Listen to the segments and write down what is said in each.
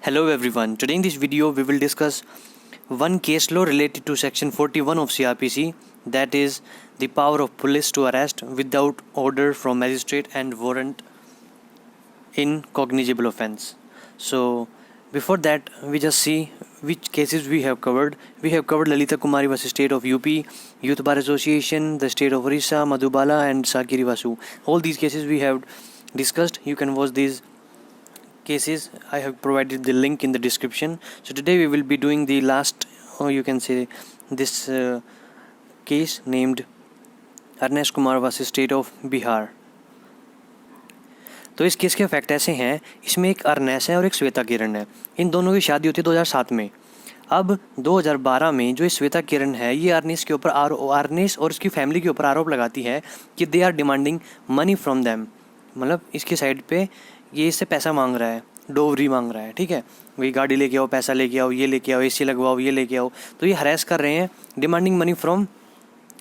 Hello everyone. Today in this video we will discuss one case law related to section 41 of CRPC, that is the power of police to arrest without order from magistrate and warrant in cognizable offence. So before that we just see which cases we have covered. We have covered Lalita Kumari vs State of UP, Youth Bar Association, the State of Orissa, Madhubala and Sakiri Vasu. All these cases we have discussed. You can watch these cases. I have provided the link in the description. So today we will be doing the last, or you can say this case named Arnesh Kumar vs State of Bihar. तो इस case के fact ऐसे हैं, इसमें एक अर्नेस है और एक श्वेता किरण है. इन दोनों की शादी होती है 2007 में. अब 2012 में जो श्वेता किरण है ये अर्नेस के ऊपर अर्नेस और उसकी फैमिली के ऊपर आरोप लगाती है कि they are demanding money from them. मतलब इसकी साइड पे ये इससे पैसा मांग रहा है, डोवरी मांग रहा है. ठीक है, वही गाड़ी लेके आओ, पैसा लेके आओ, ये लेके आओ, एसी लगवाओ, ये लेके आओ. तो ये हरेस कर रहे हैं, डिमांडिंग मनी फ्रॉम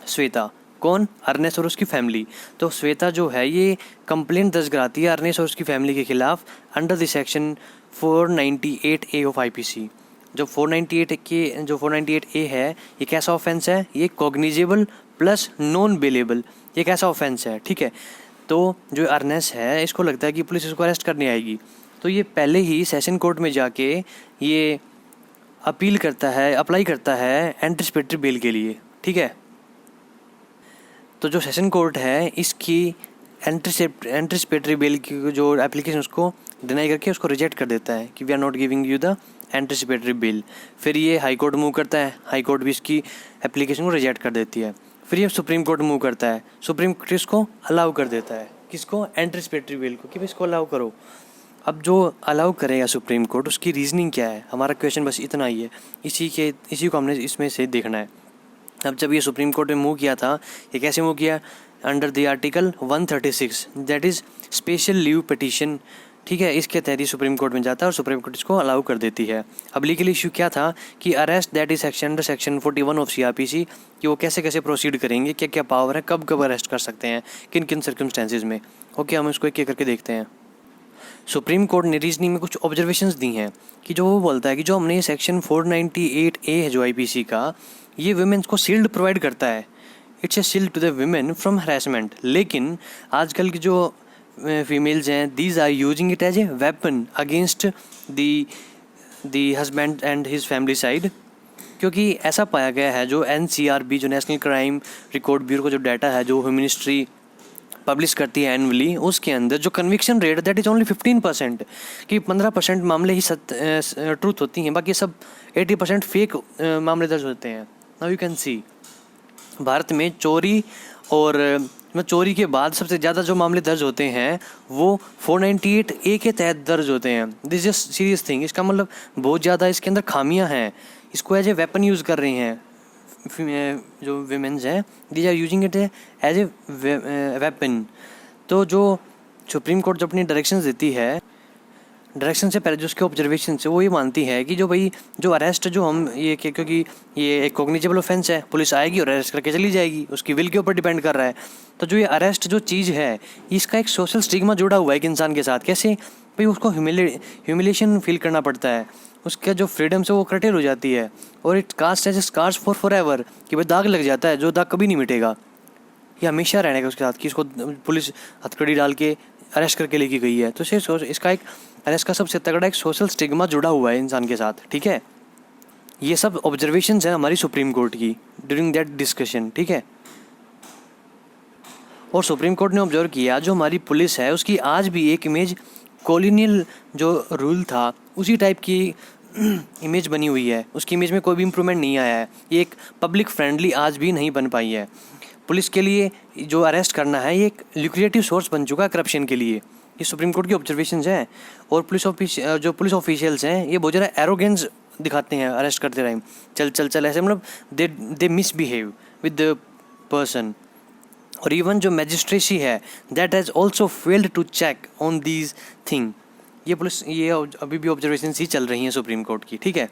श्वेता. कौन? अर्नेस और उसकी फैमिली. तो श्वेता जो है ये कंप्लेंट दर्ज कराती है अर्नेस और उसकी फैमिली के खिलाफ under the section 498A of IPC. जो 498A है ये कैसा ऑफेंस है? ये कॉग्निजेबल प्लस नॉन बेलेबल, ये कैसा ऑफेंस है? ठीक है, तो जो अर्नेस है इसको लगता है कि पुलिस इसको अरेस्ट करने आएगी, तो ये पहले ही सेशन कोर्ट में जाके ये अपील करता है, अप्लाई करता है एंटिसिपेटरी बेल के लिए. ठीक है, तो जो सेशन कोर्ट है इसकी एंटिसिपेटरी बेल की जो एप्लीकेशन उसको डिनाई करके उसको रिजेक्ट कर देता है कि we are not giving you the anticipatory bail. फिर ये हाई कोर्ट मूव करता है, हाई कोर्ट भी इसकी एप्लीकेशन को रिजेक्ट कर देती है. फिर ये सुप्रीम कोर्ट मूव करता है, सुप्रीम कोर्ट इसको अलाउ कर देता है. किसको? एंटिसिपेटरी बेल को, कि भाई इसको अलाउ करो. अब जो अलाउ करेगा सुप्रीम कोर्ट उसकी रीजनिंग क्या है, हमारा क्वेश्चन बस इतना ही है. इसी को हमने इसमें से देखना है. अब जब ये सुप्रीम कोर्ट में मूव किया था, ये कैसे मूव किया? Under the article 136 that is special leave petition. ठीक है, इसके तहत ही सुप्रीम कोर्ट में जाता है और सुप्रीम कोर्ट इसको अलाउ कर देती है. अब लीगल इशू क्या था कि arrest that is under section 41 of CrPC, कि वो कैसे कैसे प्रोसीड करेंगे, क्या क्या पावर है, कब कब अरेस्ट कर सकते हैं, किन किन सर्कमस्टेंसेज में. ओके, हम इसको एक एक करके देखते हैं. सुप्रीम कोर्ट ने रीजनिंग में कुछ ऑब्जर्वेशंस दी हैं कि जो वो बोलता है कि जो हमने सेक्शन 498A है जो आईपीसी का, ये वुमेन्स को शील्ड प्रोवाइड करता है. It's a shield to the women from harassment. लेकिन आजकल की जो फीमेल्स हैं, these are using it as a weapon against the husband and his family side. क्योंकि ऐसा पाया गया है, जो NCRB जो नेशनल क्राइम रिकॉर्ड ब्यूरो का जो डाटा है जो होम मिनिस्ट्री पब्लिश करती है एनुअली, उसके अंदर जो conviction rate that is only 15%, कि 15% मामले ही ट्रूथ होती हैं, बाकी सब 80% फेक मामले दर्ज होते हैं. नाउ यू कैन सी भारत में चोरी और चोरी के बाद सबसे ज़्यादा जो मामले दर्ज होते हैं वो 498A के तहत दर्ज होते हैं. This is serious thing. इसका मतलब बहुत ज़्यादा इसके अंदर खामियां हैं. इसको एज ए वेपन यूज़ कर रही हैं जो विमेंस हैं, these are using it as a weapon. तो जो सुप्रीम कोर्ट जो अपनी डायरेक्शंस देती है, डायरेक्शन से पहले जो उसके ऑब्जर्वेशन से वो ये मानती है कि जो भाई जो अरेस्ट जो हम ये क्योंकि ये एक कॉग्निजेबल ऑफेंस है, पुलिस आएगी और अरेस्ट करके चली जाएगी, उसकी विल के ऊपर डिपेंड कर रहा है. तो जो ये अरेस्ट जो चीज़ है इसका एक सोशल स्टिग्मा जुड़ा हुआ है एक इंसान के साथ. कैसे? भाई उसको ह्यूमिलेशन फील करना पड़ता है, उसका जो फ्रीडम से वो कर्टेल हो जाती है, और it cast as scars for ever, कि भाई दाग लग जाता है जो दाग कभी नहीं मिटेगा. ये हमेशा रहने का उसके साथ कि इसको पुलिस हथकड़ी डाल के अरेस्ट करके लेके गई है. तो इसका एक अरेस्ट का सबसे तगड़ा एक सोशल स्टिग्मा जुड़ा हुआ है इंसान के साथ. ठीक है, ये सब ऑब्जर्वेशंस हैं हमारी सुप्रीम कोर्ट की ड्यूरिंग दैट डिस्कशन. ठीक है, और सुप्रीम कोर्ट ने ऑब्जर्व किया जो हमारी पुलिस है उसकी आज भी एक इमेज कॉलोनियल जो रूल था उसी टाइप की इमेज बनी हुई है. उसकी इमेज में कोई भी इम्प्रूवमेंट नहीं आया है. ये एक पब्लिक फ्रेंडली आज भी नहीं बन पाई है. पुलिस के लिए जो अरेस्ट करना है ये एक ल्यूक्रेटिव सोर्स बन चुका है करप्शन के लिए. ये सुप्रीम कोर्ट की ऑब्जर्वेशंस हैं. और जो पुलिस ऑफिशियल्स हैं ये बहुत ज़्यादा एरोगेंस दिखाते हैं अरेस्ट करते टाइम. चल ऐसे, मतलब they misbehave with the person. और इवन जो मैजिस्ट्रेसी है that has also failed to check on these thing. ये अभी भी ऑब्जर्वेशन ही चल रही हैं सुप्रीम कोर्ट की. ठीक है,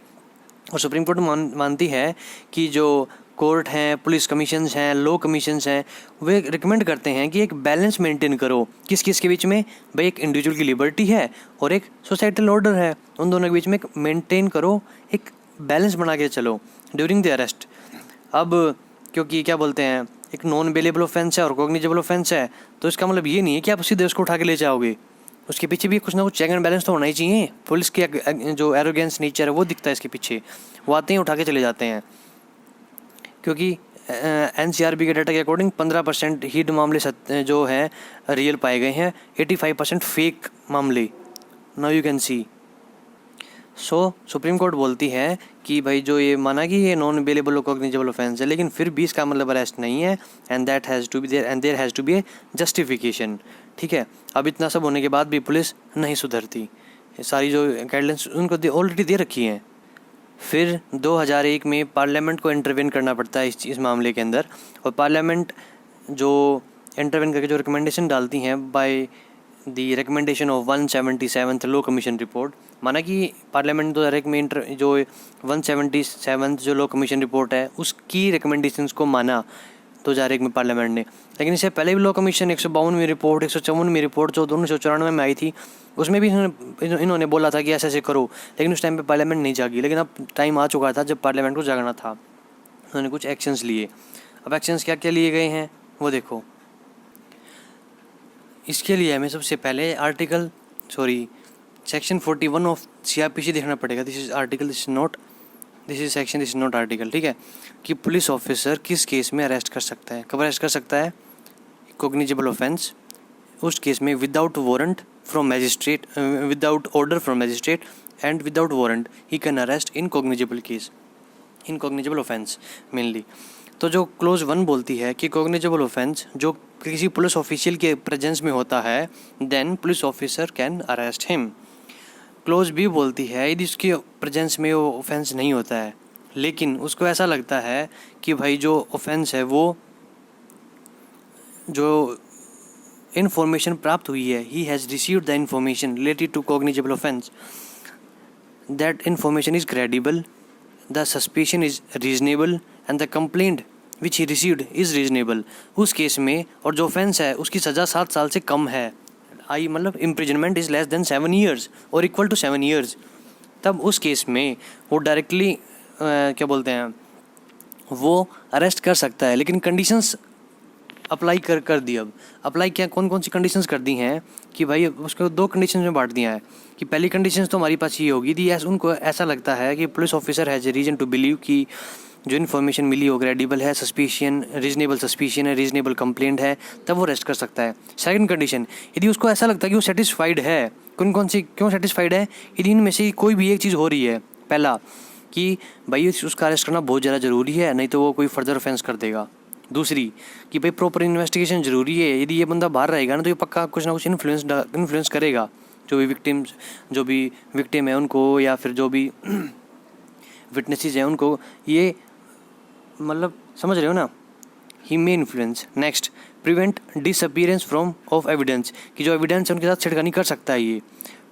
और सुप्रीम कोर्ट मानती है कि जो कोर्ट हैं, पुलिस कमीशंस हैं, लॉ कमीशंस हैं, वे रिकमेंड करते हैं कि एक बैलेंस मेंटेन करो। किस किस के बीच में? भाई एक इंडिविजुअल की लिबर्टी है और एक सोसाइटल ऑर्डर है, उन दोनों के बीच में एक मेंटेन करो, एक बैलेंस बना के चलो ड्यूरिंग द अरेस्ट। अब क्योंकि क्या बोलते हैं, एक नॉन बेलेबल ऑफेंस है और कॉग्निजेबल ऑफेंस है, तो इसका मतलब ये नहीं है कि आप सीधे उसको उठा के ले जाओगे, उसके पीछे भी कुछ ना कुछ चेक एंड बैलेंस तो होना ही चाहिए। पुलिस की जो एरोगेंस नेचर है वो दिखता है इसके पीछे, वो आते हैं उठा के चले जाते हैं। क्योंकि NCRB के डाटा के अकॉर्डिंग 15% हीड मामले जो हैं रियल पाए गए हैं, 85% फेक मामले। Now you can see. So supreme court बोलती है कि भाई जो ये माना कि ये नॉन बेलेबल और कॉग्निजेबल ऑफेंस है, लेकिन फिर भी इसका मतलब अरेस्ट नहीं है, and that has to be there and there has to be a justification. ठीक है, अब इतना सब होने के बाद भी पुलिस नहीं सुधरती, ये सारी जो गाइडलाइंस उनको ऑलरेडी दे रखी हैं। फिर 2001 में पार्लियामेंट को इंटरवेन करना पड़ता है इस मामले के अंदर, और पार्लियामेंट जो इंटरवेन करके जो रिकमेंडेशन डालती हैं by the recommendation of 177th law commission report. माना कि पार्लियामेंट 2001 में जो 177th जो लॉ कमीशन रिपोर्ट है उसकी रिकमेंडेशंस को माना 2001 में पार्लियामेंट ने, लेकिन इससे पहले भी लॉ कमीशन 152वीं रिपोर्ट, 154वीं रिपोर्ट जो 1994 में आई थी, उसमें भी इन्होंने बोला था कि ऐसे ऐसे करो, लेकिन उस टाइम पे पार्लियामेंट नहीं जागी। लेकिन अब टाइम आ चुका था जब पार्लियामेंट को जागना था, उन्होंने कुछ एक्शंस लिए। अब एक्शंस क्या क्या लिए गए हैं वो देखो। इसके लिए हमें सबसे पहले सेक्शन 41 ऑफ CRPC देखना पड़ेगा। This is article, this is section, this is not article. ठीक है, कि पुलिस ऑफिसर किस केस में अरेस्ट कर सकता है, कब अरेस्ट कर सकता है? कॉग्निजेबल ऑफेंस, उस केस में without warrant from magistrate, without order from magistrate and without warrant he can arrest in cognizable case, in cognizable offence mainly. तो जो क्लोज 1 बोलती है कि कॉग्निजेबल ऑफेंस जो किसी पुलिस ऑफिशियल के प्रेजेंस में होता है, then police officer can arrest him. Clause B बोलती है यदि उसके प्रेजेंस में वो ऑफेंस नहीं होता है, लेकिन उसको ऐसा लगता है कि भाई जो ऑफेंस है वो जो इन्फॉर्मेशन प्राप्त हुई है, he has received the information related to cognizable offence, that information is credible, the suspicion is reasonable and the complaint which he received is reasonable. उस केस में और जो ऑफेंस है उसकी सज़ा 7 साल से कम है, मतलब imprisonment is less than 7 years और इक्वल टू 7 years, तब उस केस में वो डायरेक्टली क्या बोलते हैं, वो अरेस्ट कर सकता है। लेकिन कंडीशंस अप्लाई कर दी। अब अप्लाई क्या, कौन कौन सी कंडीशंस कर दी हैं कि भाई उसको 2 कंडीशंस में बांट दिया है कि पहली कंडीशंस तो हमारी पास ये होगी यदि उनको ऐसा लगता है कि police officer has a reason to believe कि जो इन्फॉर्मेशन मिली हो क्रेडिबल है, सस्पिशियन रीजनेबल सस्पिशियन है, रीजनेबल कंप्लेंट है, तब वो अरेस्ट कर सकता है। सेकंड कंडीशन, यदि उसको ऐसा लगता है कि वो सेटिस्फाइड है, कौन सी क्यों सेटिस्फाइड है, यदि इनमें से कोई भी एक चीज़ हो रही है। पहला कि भाई उसका अरेस्ट करना बहुत ज़्यादा ज़रूरी है, नहीं तो वो कोई फर्दर ऑफेंस कर देगा। दूसरी कि भाई प्रॉपर इन्वेस्टिगेशन ज़रूरी है, यदि ये बंदा बाहर रहेगा ना तो ये पक्का कुछ ना कुछ इन्फ्लुएंस करेगा जो भी विक्टिम है उनको, या फिर जो भी विटनेसेस हैं उनको, ये मतलब समझ रहे हो ना, he may influence. Next, prevent disappearance from of evidence, कि जो एविडेंस है उनके साथ छिड़खानी कर सकता है ये।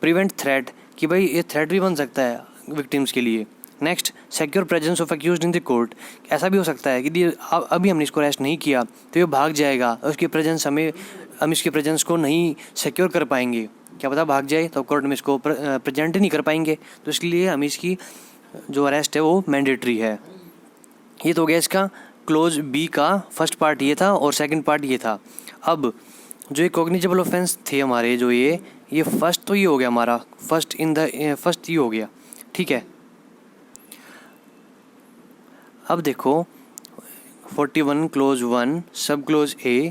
प्रिवेंट थ्रेट, कि भाई ये थ्रेट भी बन सकता है विक्टिम्स के लिए। Next, secure presence of accused in the court, ऐसा भी हो सकता है कि अभी हमने इसको अरेस्ट नहीं किया तो ये भाग जाएगा, उसकी प्रेजेंस हम इसके प्रेजेंस को नहीं सिक्योर कर पाएंगे, क्या पता भाग जाए तो कोर्ट में इसको प्रेजेंट ही नहीं कर पाएंगे, तो इसलिए हम इसकी जो अरेस्ट है वो मैंडेटरी है। ये तो हो गया इसका क्लोज B का फर्स्ट पार्ट ये था और सेकंड पार्ट ये था। अब जो ये कॉग्निजेबल ऑफेंस थे हमारे, जो ये फर्स्ट तो ये हो गया हमारा, फर्स्ट ये हो गया। ठीक है, अब देखो 41 क्लोज 1 सब क्लोज A,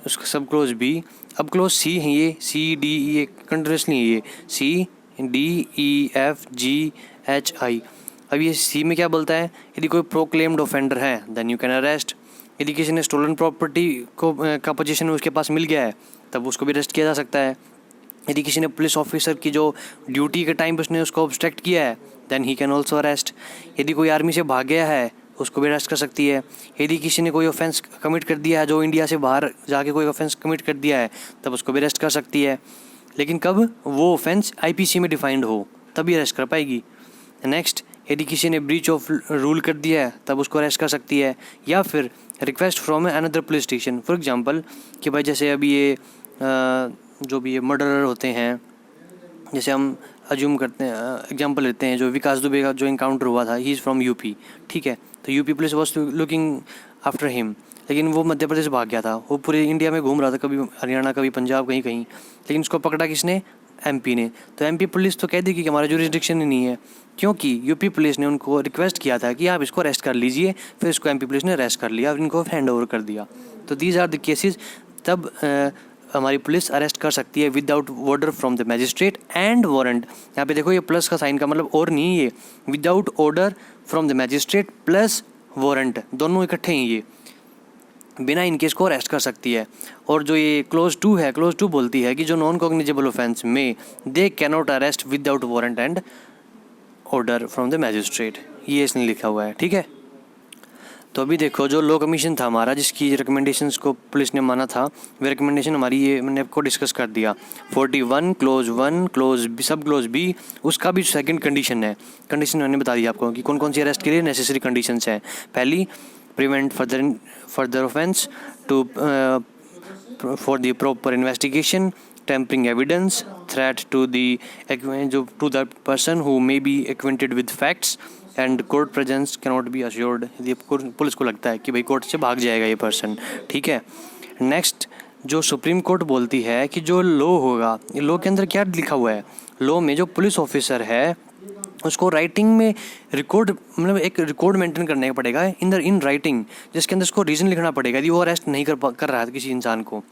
उसका सब क्लोज B, अब क्लोज C है, ये C D E कंटिन्यूसली है, ये C D E F G H I। अब ये C में क्या बोलता है, यदि कोई प्रोक्लेम्ड ऑफेंडर है देन यू कैन अरेस्ट। यदि किसी ने स्टोलन प्रॉपर्टी का पोजीशन उसके पास मिल गया है तब उसको भी अरेस्ट किया जा सकता है। यदि किसी ने पुलिस ऑफिसर की जो ड्यूटी के टाइम पर उसने उसको ऑब्स्ट्रक्ट किया है then he can also arrest. यदि कोई आर्मी से भाग गया है उसको भी अरेस्ट कर सकती है। यदि किसी ने कोई ऑफेंस कमिट कर दिया है, जो इंडिया से बाहर जाके कोई ऑफेंस कमिट कर दिया है, तब उसको भी अरेस्ट कर सकती है, लेकिन कब वो ऑफेंस IPC में डिफाइंड हो तभी अरेस्ट कर पाएगी। नेक्स्ट, यदि किसी ने ब्रीच ऑफ रूल कर दिया है तब उसको अरेस्ट कर सकती है, या फिर request from another police station. For example कि भाई जैसे अभी ये जो भी ये मर्डरर होते हैं, जैसे हम अज्यूम करते हैं, एग्जांपल लेते हैं, जो विकास दुबे का जो इनकाउंटर हुआ था, ही इज़ फ्रॉम यूपी, ठीक है। तो UP police was looking after him, लेकिन वो मध्य प्रदेश भाग गया था। वो पूरे इंडिया में घूम रहा था, कभी हरियाणा कभी पंजाब कहीं कहीं, लेकिन उसको पकड़ा किसने? एमपी ने। तो एमपी पुलिस तो कह देगी कि हमारा जुरिस्डिक्शन ही नहीं है, क्योंकि यूपी पुलिस ने उनको रिक्वेस्ट किया था कि आप इसको अरेस्ट कर लीजिए, फिर इसको एमपी पुलिस ने अरेस्ट कर लिया और इनको हैंड ओवर कर दिया। तो दीज आर द केसेस, तब हमारी पुलिस अरेस्ट कर सकती है without order from the magistrate and warrant. यहाँ पे देखो ये प्लस का साइन का मतलब और नहीं, ये without order from the magistrate plus warrant, दोनों इकट्ठे ही ये बिना इनके इसको अरेस्ट कर सकती है। और जो ये क्लोज 2 है, क्लोज 2 बोलती है कि जो नॉन कॉग्निजेबल ऑफेंस में they cannot arrest without warrant and order from the magistrate, ये इसने लिखा हुआ है, ठीक है। तो अभी देखो जो लॉ कमीशन था हमारा, जिसकी रिकमेंडेशंस को पुलिस ने माना था, वे रिकमेंडेशन हमारी ये मैंने आपको डिस्कस कर दिया। 41 क्लोज 1 क्लोज बी, सब क्लोज बी, उसका भी सेकंड कंडीशन है। कंडीशन मैंने बता दिया आपको कि कौन कौन सी अरेस्ट के लिए नेसेसरी कंडीशंस हैं। पहली, prevent further offence to for the proper investigation, tampering evidence, threat to the person who may be acquainted with facts and court presence cannot be assured. यदि पुलिस को लगता है कि भाई कोर्ट से भाग जाएगा ये पर्सन, ठीक है। नेक्स्ट, जो सुप्रीम कोर्ट बोलती है कि जो लॉ होगा, लॉ के अंदर क्या लिखा हुआ है, लॉ में जो पुलिस ऑफिसर है उसको राइटिंग में रिकॉर्ड, मतलब एक रिकॉर्ड मेंटेन करने का पड़ेगा इन राइटिंग, जिसके अंदर उसको रीज़न लिखना पड़ेगा यदि वो अरेस्ट नहीं कर रहा है किसी इंसान को,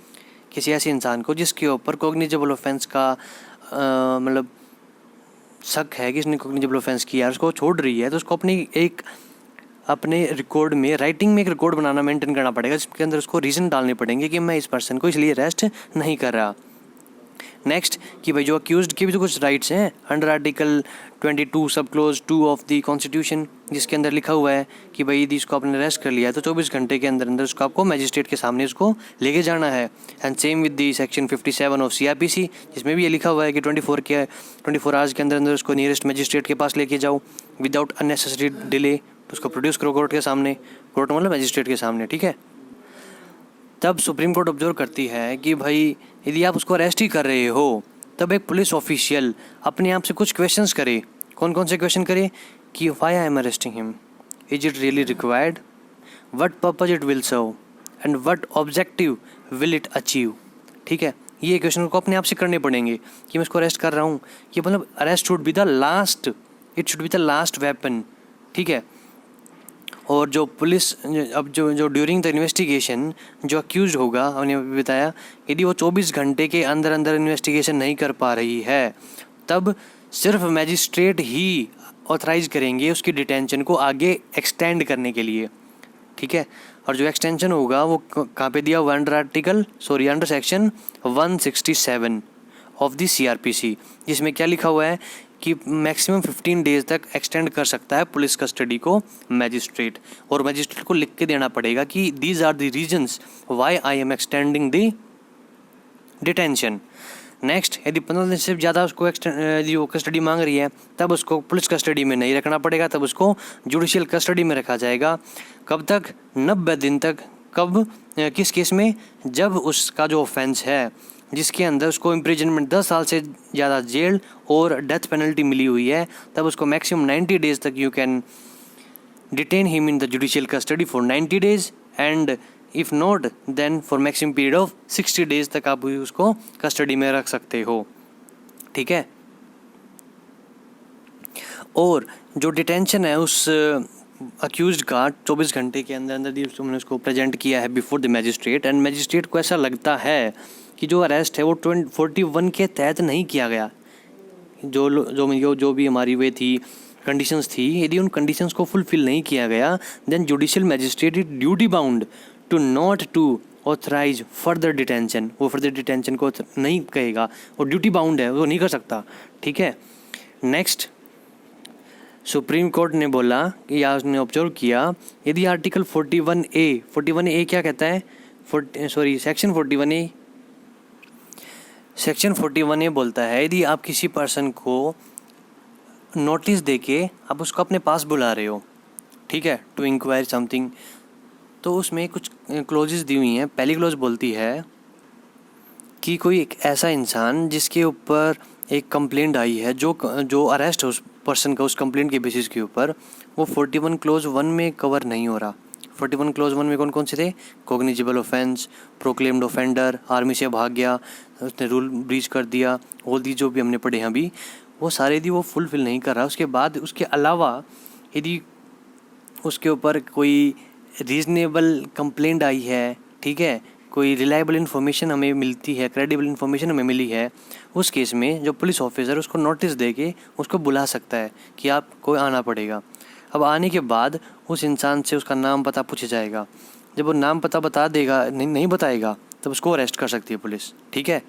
किसी ऐसे इंसान को जिसके ऊपर कॉग्निजेबल ऑफेंस का मतलब शक है कि इसने कॉग्निजेबल ऑफेंस किया है, उसको छोड़ रही है, तो उसको अपने रिकॉर्ड में, राइटिंग में एक रिकॉर्ड बनाना, मेंटेन करना पड़ेगा, जिसके अंदर उसको रीज़न डालने पड़ेंगे कि मैं इस पर्सन को इसलिए अरेस्ट नहीं कर रहा। नेक्स्ट, कि भाई जो अक्यूज्ड के भी तो कुछ राइट्स हैं अंडर आर्टिकल 22 सब क्लोज 2 ऑफ द कॉन्स्टिट्यूशन, जिसके अंदर लिखा हुआ है कि भाई यदि इसको आपने अरेस्ट कर लिया है तो 24 घंटे के अंदर उसको आपको मैजिस्ट्रेट के सामने उसको लेके जाना है। And same with the section 57 of CRPC, जिसमें भी ये लिखा हुआ है कि 24 आवर्स के अंदर उसको नियरेस्ट मैजिस्ट्रेट के पास लेके जाओ विदाउट अननेसेसरी डिले, उसको प्रोड्यूस करो कोर्ट के सामने, कोर्ट मतलब मैजिस्ट्रेट के सामने, ठीक है। तब सुप्रीम कोर्ट ऑब्जर्व करती है कि भाई यदि आप उसको अरेस्ट ही कर रहे हो तब एक पुलिस ऑफिशियल अपने आप से कुछ क्वेश्चंस करे। कौन कौन से क्वेश्चन करे? कि why I am arresting him, is it really required, what purpose it will serve and what objective will it achieve, ठीक है। ये क्वेश्चन को अपने आप से करने पड़ेंगे कि मैं इसको अरेस्ट कर रहा हूँ, ये मतलब arrest should be the last, it should be the last weapon, ठीक है। और जो पुलिस अब जो ड्यूरिंग द इन्वेस्टिगेशन जो अक्यूज होगा, हमने बताया, यदि वो 24 घंटे के अंदर इन्वेस्टिगेशन नहीं कर पा रही है तब सिर्फ मैजिस्ट्रेट ही ऑथराइज करेंगे उसकी डिटेंशन को आगे एक्सटेंड करने के लिए, ठीक है। और जो एक्सटेंशन होगा वो कहाँ पे दिया हुआ, under section 167 of the CRPC, जिसमें क्या लिखा हुआ है कि मैक्सिमम 15 डेज तक एक्सटेंड कर सकता है पुलिस कस्टडी को मैजिस्ट्रेट, और मैजिस्ट्रेट को लिख के देना पड़ेगा कि these are the reasons why I am extending the detention. Next, यदि 15 दिन से ज़्यादा उसको यदि वो कस्टडी मांग रही है तब उसको पुलिस कस्टडी में नहीं रखना पड़ेगा, तब उसको जुडिशियल कस्टडी में रखा जाएगा। कब तक? 90 दिन तक। कब? किस केस में? जब उसका जो ऑफेंस है जिसके अंदर उसको इम्प्रिजनमेंट 10 साल से ज़्यादा जेल और डेथ पेनल्टी मिली हुई है, तब उसको मैक्सिमम 90 डेज तक you can detain him in the judicial custody for 90 days and if not then for maximum period of 60 days तक आप उसको कस्टडी में रख सकते हो, ठीक है। और जो डिटेंशन है उस अक्यूज्ड का 24 घंटे के अंदर तुमने उसको प्रेजेंट किया है before the magistrate, and magistrate को ऐसा लगता है कि जो अरेस्ट है वो 41 के तहत नहीं किया गया, जो भी हमारी वे थी कंडीशंस थी, यदि उन कंडीशंस को फुलफिल नहीं किया गया then judicial magistrate is duty bound to not to authorize further detention, वो फर्दर डिटेंशन को नहीं कहेगा, वो ड्यूटी बाउंड है, वो नहीं कर सकता, ठीक है। नेक्स्ट, सुप्रीम कोर्ट ने बोला कि या उसने ऑब्जर्व किया, यदि आर्टिकल 41A क्या कहता है, सेक्शन 41A बोलता है यदि आप किसी पर्सन को नोटिस देके आप उसको अपने पास बुला रहे हो, ठीक है, टू इंक्वायर समथिंग। तो उसमें कुछ क्लोजेस दी हुई हैं। पहली क्लोज बोलती है कि कोई एक ऐसा इंसान जिसके ऊपर एक कंप्लेंट आई है, जो अरेस्ट है उस पर्सन का उस कंप्लेंट के बेसिस के ऊपर, वो 41 क्लोज 1 में कवर नहीं हो रहा। 41 क्लोज 1 में कौन कौन से थे? Cognizable offence, proclaimed offender, army से भाग गया, उसने रूल ब्रीच कर दिया, ऑल दी जो भी हमने पढ़े हैं अभी, वो सारे यदि वो फुलफिल नहीं कर रहा। उसके बाद उसके अलावा यदि उसके ऊपर कोई रीज़नेबल कंप्लेंट आई है, ठीक है, कोई रिलायबल इन्फॉर्मेशन हमें मिलती है, क्रेडिबल इन्फॉर्मेशन हमें मिली है, उस केस में जो पुलिस ऑफिसर उसको नोटिस दे के उसको बुला सकता है कि आपको आना पड़ेगा। अब आने के बाद उस इंसान से उसका नाम पता पूछा जाएगा। जब वो नाम पता बता देगा, नहीं बताएगा, तब उसको अरेस्ट कर सकती है पुलिस, ठीक है।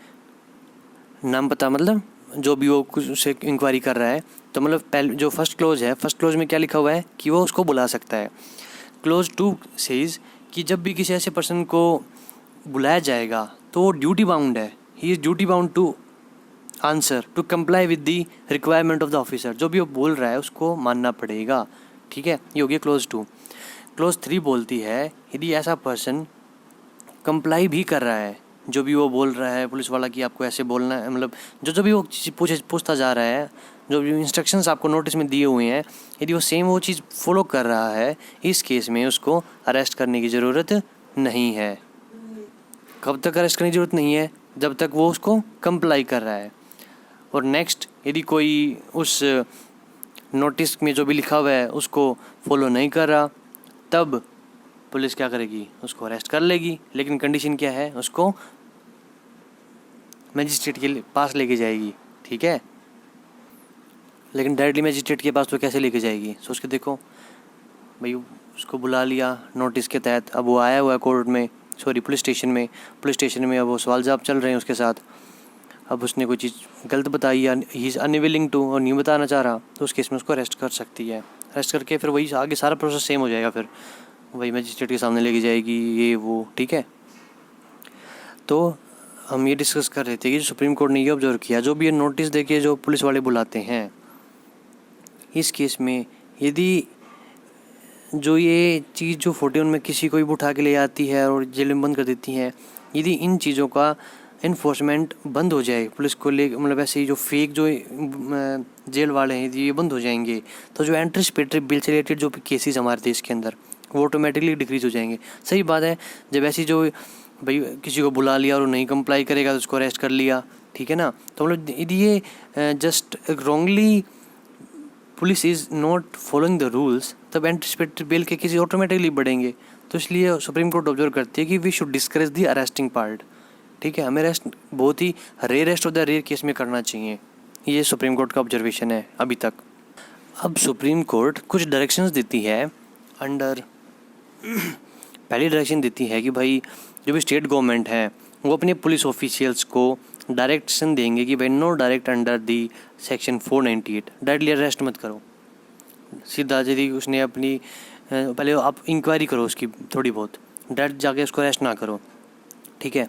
नाम पता मतलब जो भी वो कुछ उससे इंक्वायरी कर रहा है, तो मतलब पहले जो फर्स्ट क्लोज है, फर्स्ट क्लोज में क्या लिखा हुआ है कि वो उसको बुला सकता है। क्लोज 2 सेज कि जब भी किसी ऐसे पर्सन को बुलाया जाएगा तो वो ड्यूटी बाउंड है, he is duty bound to answer, to comply with the requirement of the officer. जो भी वो बोल रहा है उसको मानना पड़ेगा, ठीक है। ये हो गया क्लोज 2। क्लोज 3 बोलती है यदि ऐसा पर्सन कंप्लाई भी कर रहा है, जो भी वो बोल रहा है पुलिस वाला कि आपको ऐसे बोलना है, मतलब जो भी वो चीज़ पूछता जा रहा है, जो भी इंस्ट्रक्शंस आपको नोटिस में दिए हुए हैं, यदि वो सेम वो चीज़ फॉलो कर रहा है, इस केस में उसको अरेस्ट करने की ज़रूरत नहीं है। कब तक अरेस्ट करने की ज़रूरत नहीं है? जब तक वो उसको कंप्लाई कर रहा है। और नेक्स्ट, यदि कोई उस नोटिस में जो भी लिखा हुआ है उसको फॉलो नहीं कर रहा, तब पुलिस क्या करेगी? उसको अरेस्ट कर लेगी, लेकिन कंडीशन क्या है? उसको मजिस्ट्रेट के पास लेके जाएगी, ठीक है। लेकिन डायरेक्टली मजिस्ट्रेट के पास तो कैसे लेके जाएगी? सोच के देखो भाई, उसको बुला लिया नोटिस के तहत, अब वो आया हुआ है कोर्ट में, सॉरी पुलिस स्टेशन में अब वो सवाल जवाब चल रहे हैं उसके साथ। अब उसने कोई चीज़ गलत बताई या ही इज़ अनविलिंग टू, और नहीं बताना चाह रहा, तो उस केस में उसको अरेस्ट कर सकती है। अरेस्ट करके फिर वही आगे सारा प्रोसेस सेम हो जाएगा, फिर वही मजिस्ट्रेट के सामने लेके जाएगी, ये वो, ठीक है। तो हम ये डिस्कस कर रहे थे कि सुप्रीम कोर्ट ने ये ऑब्जर्व किया, जो भी ये नोटिस देके जो पुलिस वाले बुलाते हैं, इस केस में यदि जो ये चीज़ जो 41 में किसी को भी उठा के ले आती है और जेल में बंद कर देती हैं, यदि इन चीज़ों का इन्फोर्समेंट बंद हो जाए पुलिस को ले, मतलब ऐसे ही जो फेक जो जेल वाले हैं ये बंद हो जाएंगे, तो जो एंटिसिपेटरी बिल से रिलेटेड जो भी केसेस हमारे देश के अंदर, वो ऑटोमेटिकली डिक्रीज हो जाएंगे। सही बात है, जब ऐसी जो भाई किसी को बुला लिया और नहीं कंप्लाई करेगा तो उसको अरेस्ट कर लिया, ठीक है ना। तो मतलब यदि ये just wrongly police is not following the rules, तब एंटिसिपेटरी बेल के केसेस ऑटोमेटिकली बढ़ेंगे। तो इसलिए सुप्रीम कोर्ट ऑब्जर्व करती है कि we should discourage the arresting part, ठीक है। हमें अरेस्ट बहुत ही rarest of the rare case में करना चाहिए। ये सुप्रीम कोर्ट का ऑब्जर्वेशन है अभी तक। अब सुप्रीम कोर्ट कुछ डायरेक्शंस देती है अंडर पहली डायरेक्शन देती है कि भाई जो भी स्टेट गवर्नमेंट है वो अपने पुलिस ऑफिशियल्स को डायरेक्शन देंगे कि भाई no direct under the section 498, directly arrest मत करो। सीधा यदि उसने अपनी पहले आप इंक्वायरी करो उसकी थोड़ी बहुत, डायरेक्ट जाके उसको अरेस्ट ना करो, ठीक है।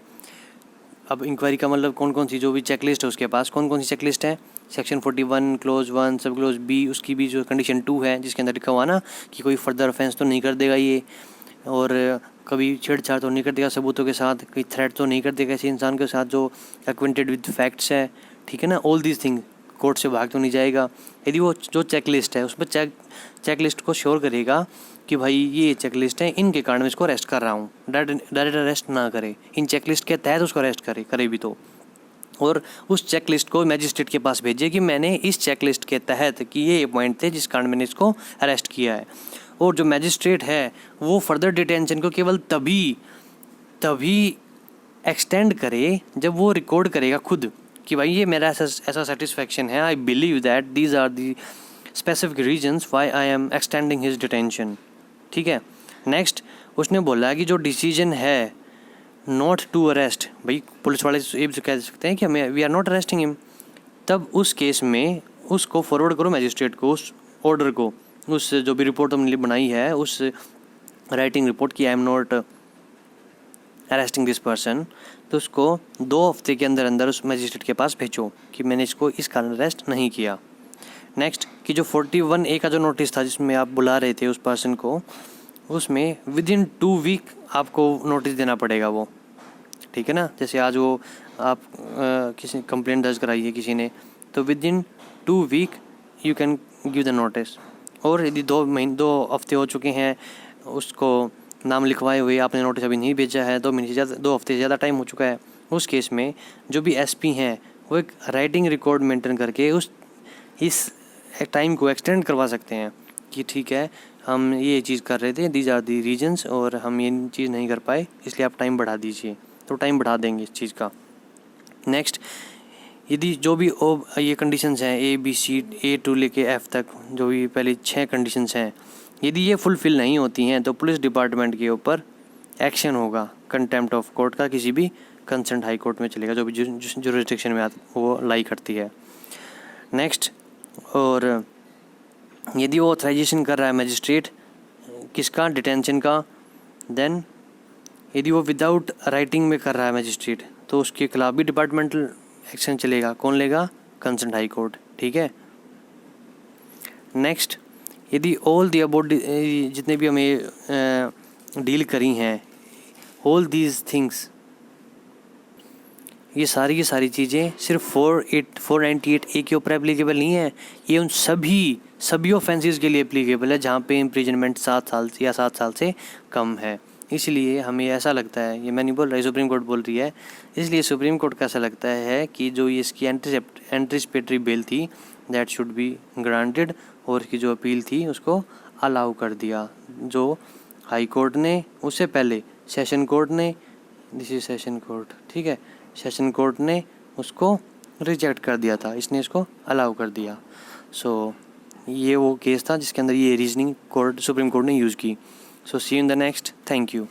अब इंक्वायरी का मतलब कौन कौन सी जो भी चेकलिस्ट है उसके पास, कौन कौन सी चेकलिस्ट है? सेक्शन 41 क्लोज 1 सब क्लोज बी, उसकी भी जो कंडीशन 2 है जिसके अंदर लिखा हुआ ना कि कोई फर्दर ऑफेंस तो नहीं कर देगा ये, और कभी छेड़छाड़ तो नहीं कर देगा सबूतों के साथ, कोई थ्रेट तो नहीं कर देगा ऐसे इंसान के साथ जो एक्वेंटेड विद फैक्ट्स है, ठीक है ना। ऑल दीज थिंग, कोर्ट से भाग तो नहीं जाएगा। यदि वो जो चेकलिस्ट है उसमें चेकलिस्ट को श्योर करेगा कि भाई ये चेकलिस्ट है, इनके कारण मैं इसको अरेस्ट कर रहा हूँ, डायरेक्ट अरेस्ट ना करे, इन चेकलिस्ट के तहत उसको अरेस्ट करे भी तो, और उस चेकलिस्ट को मैजिस्ट्रेट के पास भेजिए कि मैंने इस चेकलिस्ट के तहत कि ये पॉइंट थे जिस कारण मैंने इसको अरेस्ट किया है। और जो मैजिस्ट्रेट है वो फर्दर डिटेंशन को केवल तभी एक्सटेंड करे जब वो रिकॉर्ड करेगा खुद कि भाई ये मेरा ऐसा सेटिस्फेक्शन है, I believe that these are the specific reasons why I am extending his detention, ठीक है। नेक्स्ट उसने बोला कि जो डिसीजन है नॉट टू अरेस्ट, भाई पुलिस वाले ये भी कह सकते हैं कि हमें we are not arresting him, तब उस केस में उसको फॉरवर्ड करो मैजिस्ट्रेट को, उस ऑर्डर को, उस जो भी रिपोर्ट हमने बनाई है उस राइटिंग रिपोर्ट की I am not arresting this person, तो उसको 2 हफ्ते के अंदर अंदर उस मैजिस्ट्रेट के पास भेजो कि मैंने इसको इस कारण अरेस्ट नहीं किया। नेक्स्ट कि जो 41A का जो नोटिस था जिसमें आप बुला रहे थे उस पर्सन को, उसमें विद इन 2 वीक आपको नोटिस देना पड़ेगा वो, ठीक है ना। जैसे आज वो आप किसी कंप्लेंट दर्ज कराई है किसी ने, तो within 2 week you can give the notice. और यदि 2 हफ्ते हो चुके हैं उसको नाम लिखवाए हुए, आपने नोटिस अभी नहीं भेजा है, 2 महीने से ज़्यादा, 2 हफ्ते से ज़्यादा टाइम हो चुका है, उस केस में जो भी एसपी हैं वो एक राइटिंग रिकॉर्ड मेंटेन करके इस टाइम को एक्सटेंड करवा सकते हैं कि ठीक है हम ये चीज़ कर रहे थे, दीज आर दी रीजंस, और हम ये चीज़ नहीं कर पाए इसलिए आप टाइम बढ़ा दीजिए, तो टाइम बढ़ा देंगे इस चीज़ का। नेक्स्ट, यदि जो भी ये कंडीशंस हैं ABC A to लेके F तक, जो भी पहले 6 कंडीशंस हैं, यदि ये फुलफ़िल नहीं होती हैं तो पुलिस डिपार्टमेंट के ऊपर एक्शन होगा कंटेम्प्ट ऑफ कोर्ट का, किसी भी कंसर्न हाई कोर्ट में चलेगा जो भी जुरिस्डिक्शन में वो लाई करती है। नेक्स्ट, और यदि वो ऑथराइजेशन कर रहा है मजिस्ट्रेट किसका, डिटेंशन का, देन यदि वो विदाउट राइटिंग में कर रहा है मजिस्ट्रेट तो उसके खिलाफ भी डिपार्टमेंटल एक्शन चलेगा। कौन लेगा, कंसर्न हाई कोर्ट, ठीक है। नेक्स्ट, यदि ऑल दी अबाउट जितने भी हमें डील करी हैं, ऑल दीज थिंग्स, ये सारी की सारी चीज़ें सिर्फ 498A के ऊपर एप्लीकेबल नहीं है, ये उन सभी ऑफेंसेस के लिए एप्लीकेबल है जहाँ पे इम्प्रिजनमेंट 7 साल या 7 साल से कम है। इसलिए हमें ऐसा लगता है, ये मैं नहीं बोल रहा, सुप्रीम कोर्ट बोल रही है, इसलिए सुप्रीम कोर्ट का ऐसा लगता है कि जो ये इसकी एंटिसिपेटरी बेल थी दैट शुड बी ग्रांटेड, और इसकी जो अपील थी उसको अलाउ कर दिया। जो हाई कोर्ट ने उससे पहले सेशन कोर्ट ने, दिस इज सेशन कोर्ट, ठीक है, सेशन कोर्ट ने उसको रिजेक्ट कर दिया था, इसने इसको अलाउ कर दिया। सो ये वो केस था जिसके अंदर ये रीजनिंग सुप्रीम कोर्ट ने यूज़ की। So see in the next, thank you.